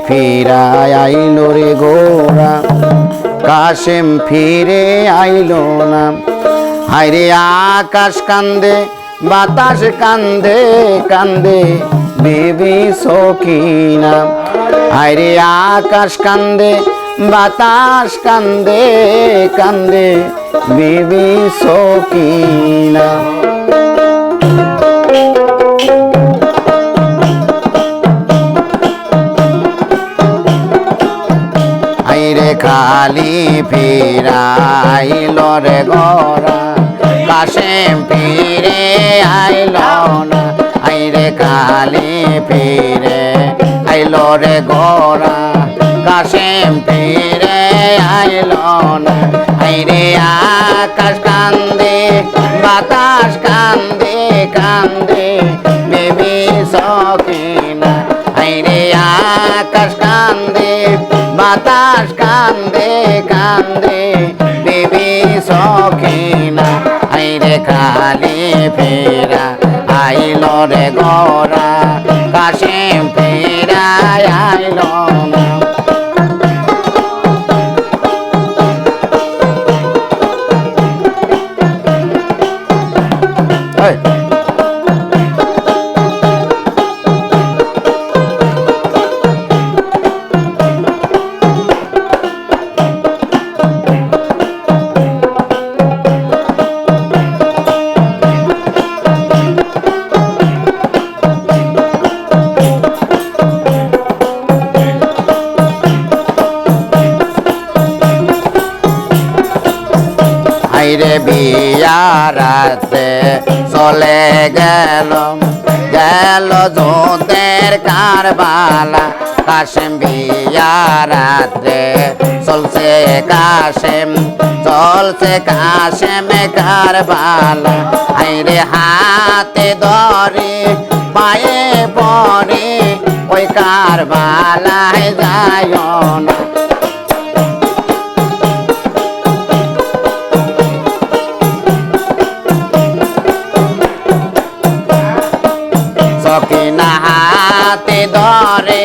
ফিরা আইলো রে গোরা কাশেম ফিরে আইলো না। হায়রে আকাশ কান্দে বাতাস কান্দে কান্দে বিবি সকিনা। হায়রে আকাশ কান্দে বাতাস কান্দে কান্দে বিবি সকিনা। আইরে খালি ফিরাইলো রে গোরা কাশেম ফিরে আইলো না। আইরে খালি ফিরে আইলো রে গোরা কাশেম ফিরে আইলো না। আইরে আকাশ কান্দে বাতাস কান্দে কান্দে বিবি সকিনা। আইরে আকাশ কান্দে বাতাস কান্দে কান্দে বিবি সকিনা। আইরে খালি ফেরা আইলো রে গোরা কাশেম ফেরা আইলো না। আইরে বিয়ারাতে চলে গেল গেল জোতের কারবালা। কাশেম বিয়ারাতে চলছে কাশেম চলছে কাশেম কারবালা। আইরে হাতে ধরে পায়ে পরে ওই কারবালায় যায় না। সকিনা হাতে ধরে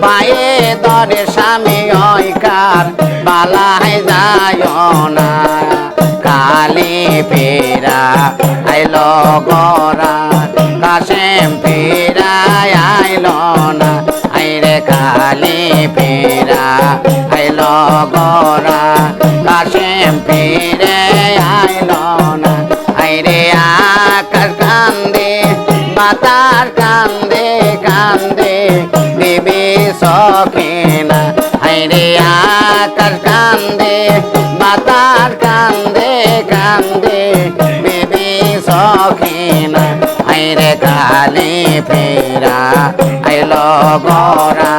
পায়ে ধরে স্বামী ওই কারবালায় যায় না। খালি ফেরা আইলো গোরা কাশেম ফেরা আইলো না। আইরে খালি ফেরা আইলো গোরা কাশেম ফিরে আইলো না। আইরে আকাশ কান্দে বাতাস কান্দে কান্দে বিবি সকিনা। আইরে আকাশ কান্দে বাতাস কান্দে কান্দে বিবি সকিনা। আইরে খালি ফেরা আইলো গোরা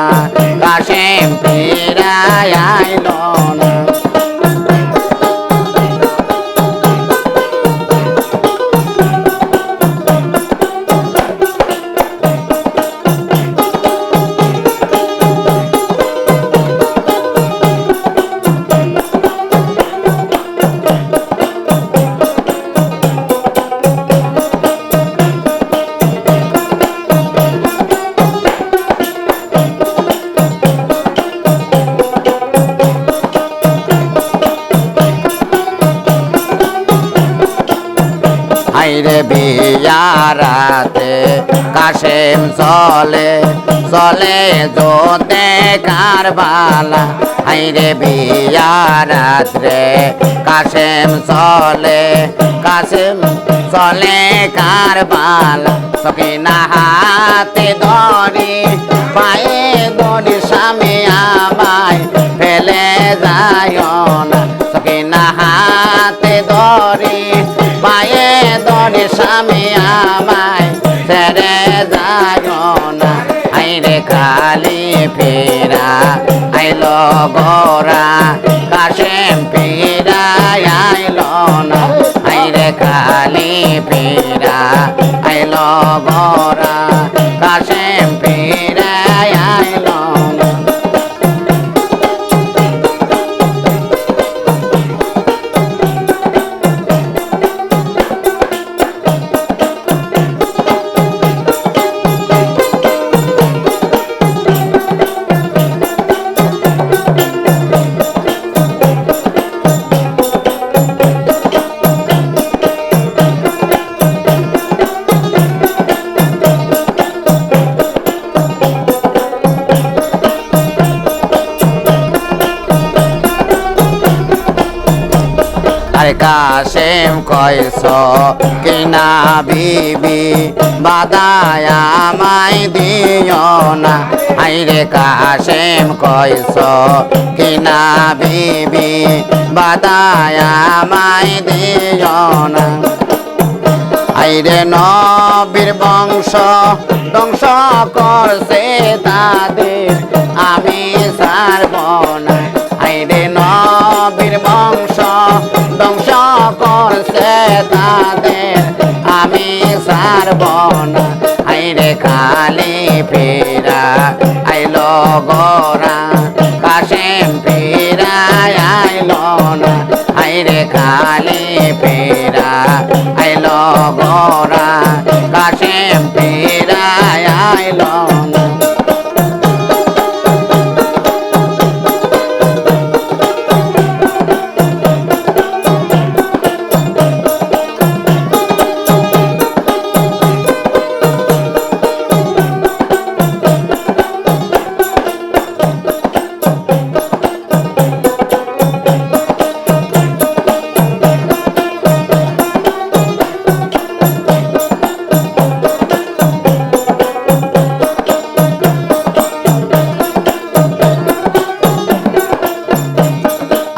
কাশেম ফিরা আইলো না। আইরে বিয়ারাতে কাশেম চলে চলে জোতে কারবালা। আইরে বিয়ারাতে কাশেম চলে কারবালা। সকিনা হাতে ধরি পায়ে ধরি স্বামী আমায় ফেলে যায় না। সকিনা হাতে ধরি পায়ে ধরি স্বামী আমায় ছেড়ে যায় না। আইরে খালি ফেরা আইলো গোরা কাশেম ফিরা আইলো না। আইরে খালি ফেরা আইলো গোরা কাশেম ফিরা আইলো না। আরে কাশেম কইস কিনা বিবি বাদায় আমায় দিও না আইরে কাশেম কইস কিনা বিবি বাদায় আমায় দিও না আইরে নবীর বংশ ধ্বংস করছে তাদের আমি ছাড়ব না আইরে নবীর বংশ ধ্বংস করছে তাদের আমি ছাড়ব না আইরে খালি ফেরা আইলো গোরা কাশেম ফেরা আইলো না আইরে খালি ফেরা আইলো গোরা কাশেম ফেরা আইলো না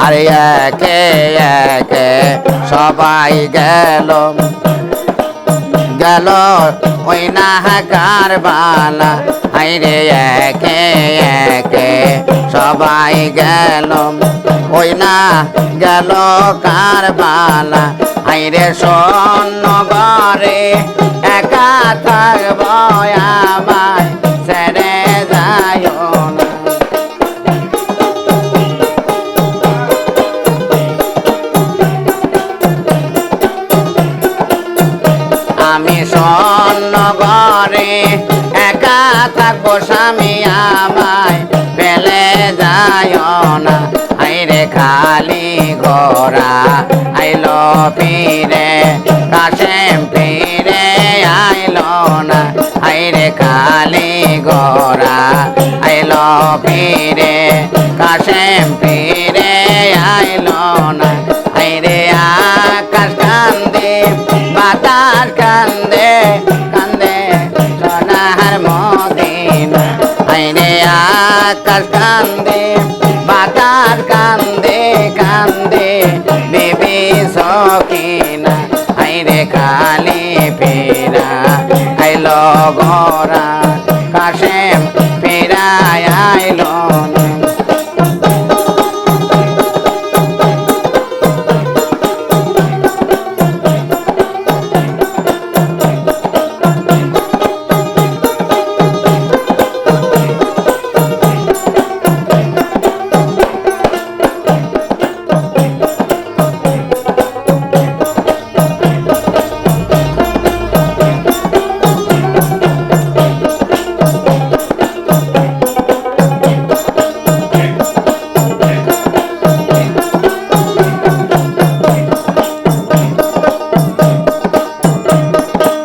আরে একে একে সবাই গেল গেল ওই না কারবালা আইরে একে একে সবাই গেল ওই না গেল কারবালা আইরে স্বর্ণ ঘরে একা থাকব আমায় ছেড়ে যাইও না আমি স্বর্ণ ঘরে একা থাকবো স্বামী আমায় ফেলে যাইও না আইরে খালি ঘোরা আইলো ফিরে কাশেম ফিরে আইলো না আইরে খালি ঘোরা আইলো ফিরে কাশেম ফিরে আইলো না আইরে আকাশ কান্দে বাতাস কান্দে কান্দে সোনার মদিনা আইরে আকাশ কান্দে বাতাস কান্দে কান্দে বিবি সখিনা আইরে খালি ফেরা আইলো গোরা কাশেম ফেরা আইলো না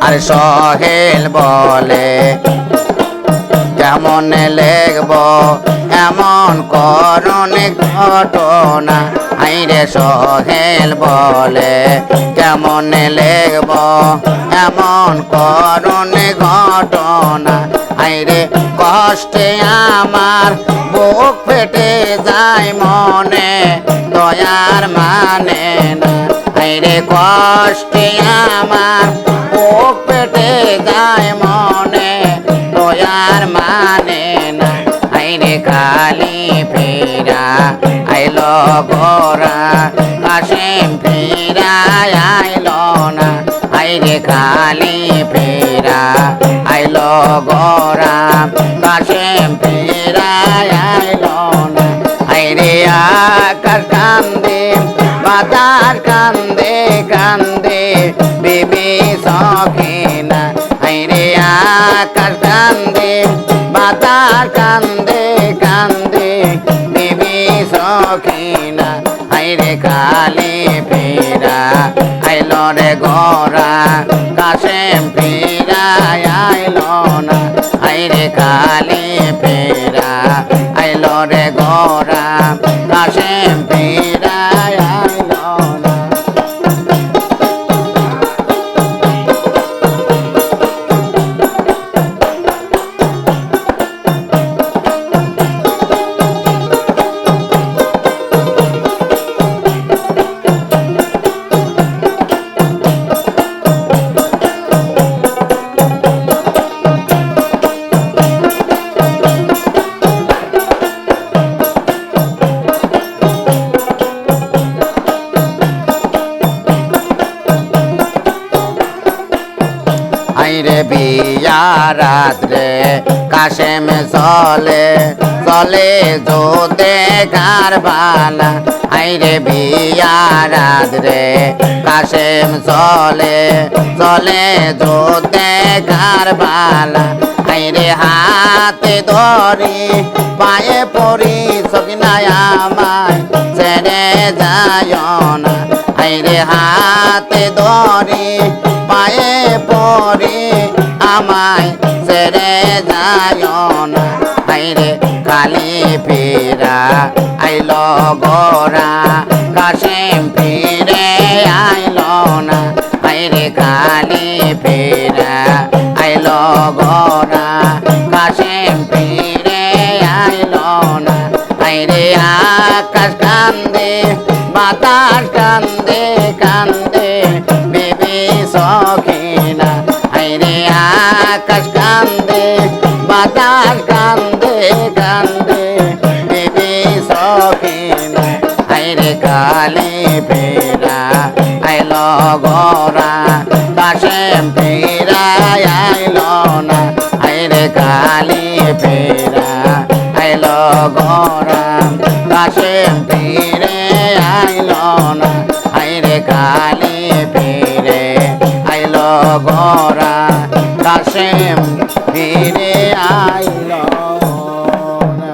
আর সোহেল বলে কেমন লিখব এমন করুণ ঘটনা আইরে সোহেল বলে কেমন লিখব এমন করুণ ঘটনা আইরে কষ্টে আমার বুক ফেটে যায় মনে দয়ার মানে না আইরে কষ্টে আমার বুক পেটে যায় মনে দয়ার মানে না আইরে খালি ফেরা আইলো গোরা কাশেম ফেরা আইলো না আইরে খালি ফেরা আইলো গোরা কাশেম ফেরা আইলো না আইরে আকাশ কান্দে বাতাস কান্দে কান্দে বিবি সখিনা আইরে আকাশ কান্দে বাতাস কান্দে কান্দে বিবি সখিনা আইরে খালি ফেরা আইলো রে গোরা কাশেম ফেরা আইলো না আইরে খালি ফেরা আইলো রে গোরা কাশেম ফেরা আইলো না রাত্রে কাশেম চলে চলে জোতে কারবালা আইরে বিয়া রাত্রে কাশেম চলে চলে জোতে কারবালা আইরে হাতে ধরি পায়ে পড়ি সকিনায় আমায় ছেড়ে যায় না আইরে হাতে ধরি পায়ে পড়ি আমায় ছেড়ে যায় না আইরে কালি ফিরা আইল গোরা কাশেম ফিরে আইল না আইরে কালি ফিরা আইল গোরা কাশেম ফিরে আইল না আইরে আকাশ কান্দে বাতাস কান্দে কান্দে বেবি সখিনা আইরে আকাশ কান্দে বাতাস কান্দে কান্দে বেবি সখিনা আইরে কালি ফেরা আইল গোরা কাশেম ফেরা আইল না আইরে কালি ফেরা আইল গোরা কাশেম ফিরে আইল না আইরে কালি ফিরে আইল গোরা কাশেম ফিরে আইল না।